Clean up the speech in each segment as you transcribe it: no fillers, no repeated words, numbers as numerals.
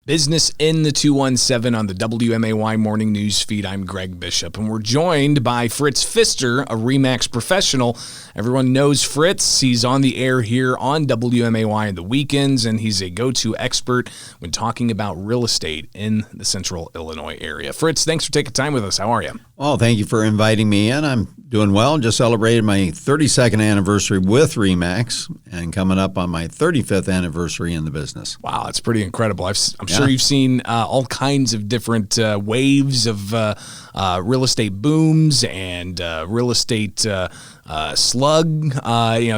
Business in the 217 on the WMAY morning news feed. I'm Greg Bishop, and we're joined by Fritz Pfister, a RE/MAX professional. Everyone knows Fritz. He's on the air here on WMAY on the weekends, and he's a go-to expert when talking about real estate in the central Illinois area. Fritz, thanks for taking time with us. How are you? Well, thank you for inviting me in. I'm doing well. Just celebrated my 32nd anniversary with RE/MAX and coming up on my 35th anniversary in the business. Wow, that's pretty incredible. I'm sure you've seen all kinds of different waves of real estate booms and real estate slug,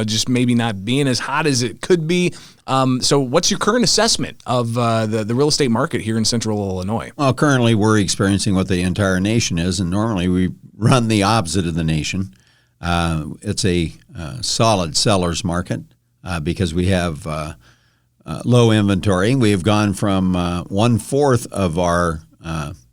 just maybe not being as hot as it could be. So what's your current assessment of the real estate market here in central Illinois? Well, currently we're experiencing what the entire nation is, and normally we run the opposite of the nation. It's a solid seller's market because we have low inventory. We have gone from 1/4 of our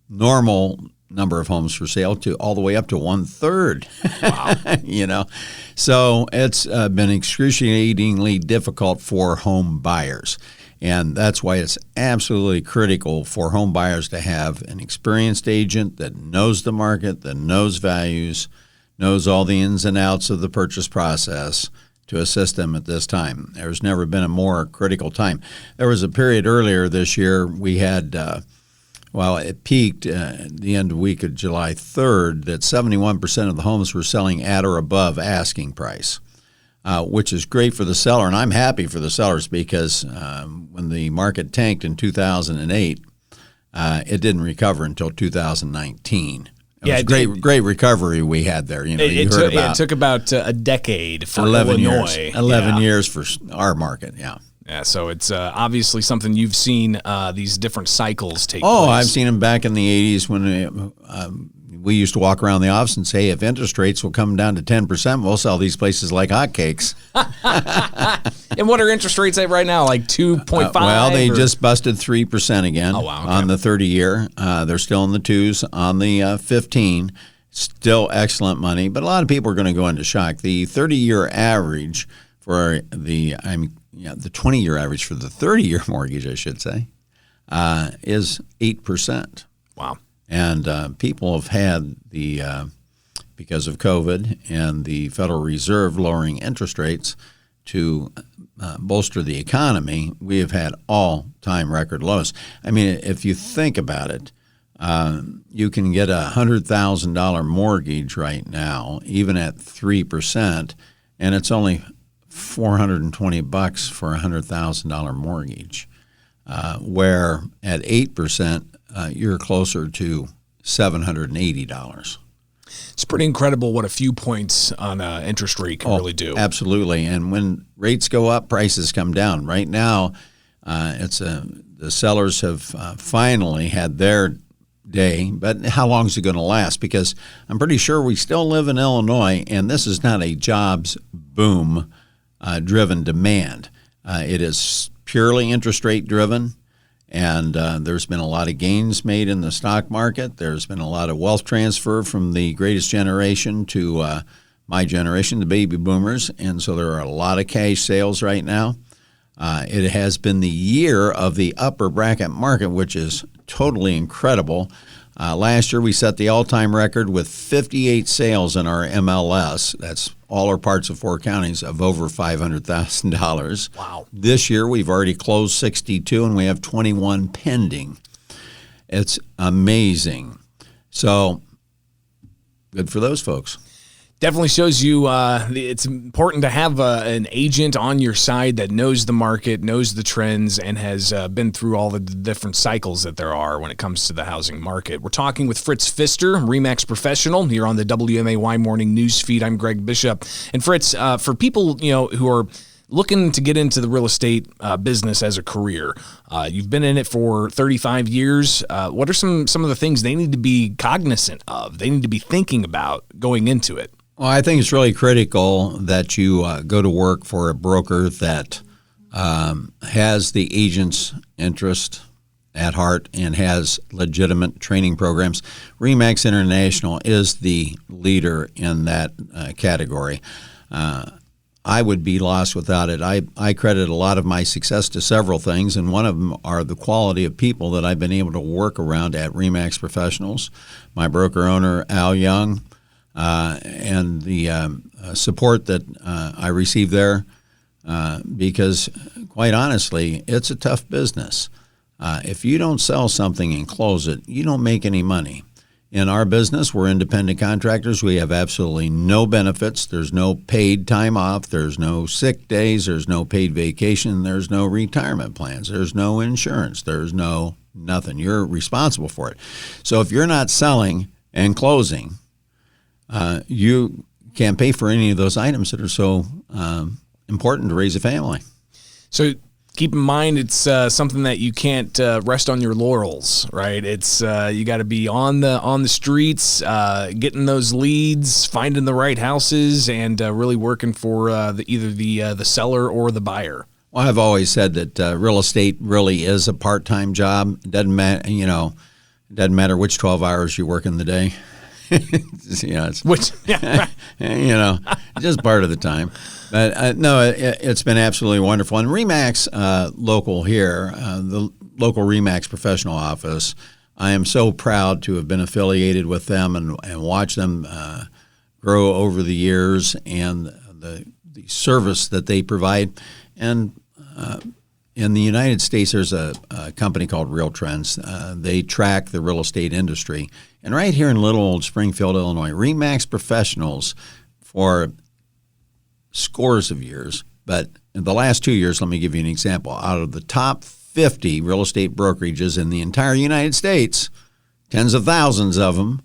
normal number of homes for sale to all the way up to 1/3. Wow. So it's been excruciatingly difficult for home buyers. And that's why it's absolutely critical for home buyers to have an experienced agent that knows the market, that knows values, knows all the ins and outs of the purchase process to assist them at this time. There's never been a more critical time. There was a period earlier this year we had, it peaked at the end of the week of July 3rd, that 71% of the homes were selling at or above asking price. Which is great for the seller, and I'm happy for the sellers because when the market tanked in 2008, it didn't recover until 2019. It was great recovery we had there. It took about a decade for 11 Illinois. 11 years for our market, yeah. Yeah, so it's obviously something you've seen these different cycles take place. Oh, I've seen them back in the 80s when we used to walk around the office and say, if interest rates will come down to 10%, we'll sell these places like hotcakes. And what are interest rates at right now, like 2.5? Well, they just busted 3% again on the 30-year. They're still in the 2s on the 15. Still excellent money, but a lot of people are going to go into shock. The 30-year average for the 20-year average for the 30-year mortgage, I should say, is 8%. Wow. And people have had because of COVID and the Federal Reserve lowering interest rates to bolster the economy, we have had all-time record lows. I mean, if you think about it, you can get a $100,000 mortgage right now, even at 3%, and it's only $420 for a $100,000 mortgage, where at 8%, you're closer to $780. It's pretty incredible what a few points on interest rate can really do. Absolutely. And when rates go up, prices come down. Right now, the sellers have finally had their day, but how long is it going to last? Because I'm pretty sure we still live in Illinois, and this is not a jobs boom driven demand. It is purely interest rate driven. And there's been a lot of gains made in the stock market. There's been a lot of wealth transfer from the greatest generation to my generation, the baby boomers. And so there are a lot of cash sales right now. It has been the year of the upper bracket market, which is totally incredible. Last year we set the all-time record with 58 sales in our MLS. That's all our parts of 4 counties of over $500,000. Wow. This year we've already closed 62 and we have 21 pending. It's amazing. So good for those folks. Definitely shows you it's important to have an agent on your side that knows the market, knows the trends, and has been through all the different cycles that there are when it comes to the housing market. We're talking with Fritz Pfister, RE/MAX professional, here on the WMAY morning news feed. I'm Greg Bishop. And Fritz, for people who are looking to get into the real estate business as a career, you've been in it for 35 years. What are some of the things they need to be cognizant of? They need to be thinking about going into it. Well, I think it's really critical that you go to work for a broker that has the agent's interest at heart and has legitimate training programs. RE/MAX International is the leader in that category. I would be lost without it. I credit a lot of my success to several things, and one of them are the quality of people that I've been able to work around at RE/MAX Professionals, my broker owner, Al Young, and the support that I receive there, because quite honestly, it's a tough business. If you don't sell something and close it, you don't make any money. In our business, we're independent contractors. We have absolutely no benefits. There's no paid time off. There's no sick days. There's no paid vacation. There's no retirement plans. There's no insurance. There's no nothing. You're responsible for it. So if you're not selling and closing, you can't pay for any of those items that are so important to raise a family. So keep in mind, it's something that you can't rest on your laurels, right? It's you got to be on the streets, getting those leads, finding the right houses, and really working for either the seller or the buyer. Well, I've always said that real estate really is a part-time job. It doesn't matter, it doesn't matter which 12 hours you work in the day. It's just part of the time. But no, it's been absolutely wonderful. And RE/MAX local here, the local RE/MAX professional office, I am so proud to have been affiliated with them and watch them grow over the years, and the service that they provide. And in the United States, there's a company called Real Trends. They track the real estate industry. And right here in little old Springfield, Illinois, RE/MAX Professionals for scores of years, but in the last 2 years, let me give you an example. Out of the top 50 real estate brokerages in the entire United States, tens of thousands of them,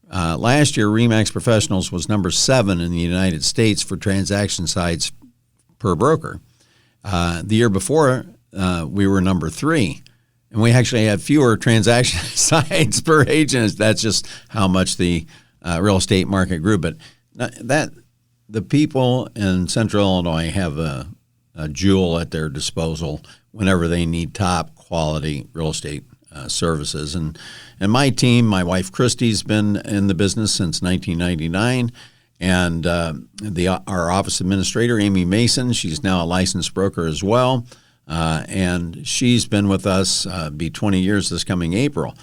last year RE/MAX Professionals was number 7 in the United States for transaction sites per broker. The year before, we were number 3. And we actually had fewer transaction sites per agent. That's just how much the real estate market grew. But the people in Central Illinois have a jewel at their disposal whenever they need top quality real estate services. And my team, my wife Christy's been in the business since 1999. And our office administrator, Amy Mason, she's now a licensed broker as well. And she's been with us, be 20 years this coming April.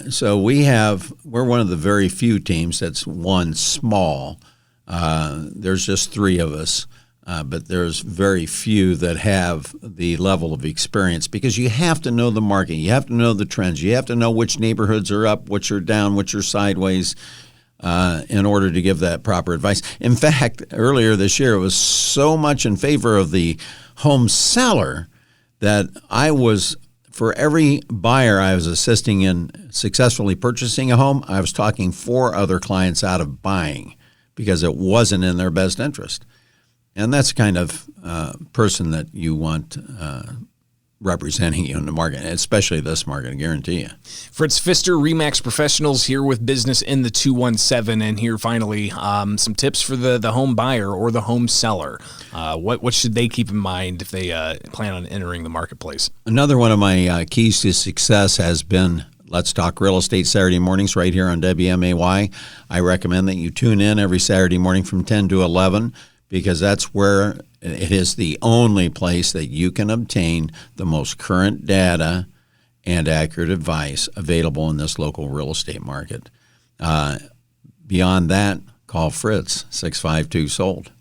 So we're one of the very few teams that's one small. There's just 3 of us, but there's very few that have the level of experience, because you have to know the market. You have to know the trends. You have to know which neighborhoods are up, which are down, which are sideways, in order to give that proper advice. In fact, earlier this year, it was so much in favor of the home seller that for every buyer I was assisting in successfully purchasing a home, I was talking 4 other clients out of buying because it wasn't in their best interest. And that's the kind of person that you want representing you in the market, especially this market, I guarantee you. Fritz Pfister, RE/MAX Professionals, here with Business in the 217, and here finally some tips for the home buyer or the home seller. What should they keep in mind if they plan on entering the marketplace? Another one of my keys to success has been Let's Talk Real Estate Saturday mornings right here on WMAY. I recommend that you tune in every Saturday morning from 10 to 11, because that's where it is the only place that you can obtain the most current data and accurate advice available in this local real estate market. Beyond that, call Fritz, 652-SOLD.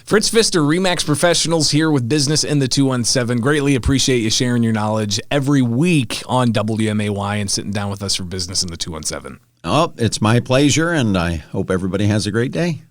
Fritz Pfister, RE/MAX Professionals, here with Business in the 217. Greatly appreciate you sharing your knowledge every week on WMAY and sitting down with us for Business in the 217. Oh, it's my pleasure, and I hope everybody has a great day.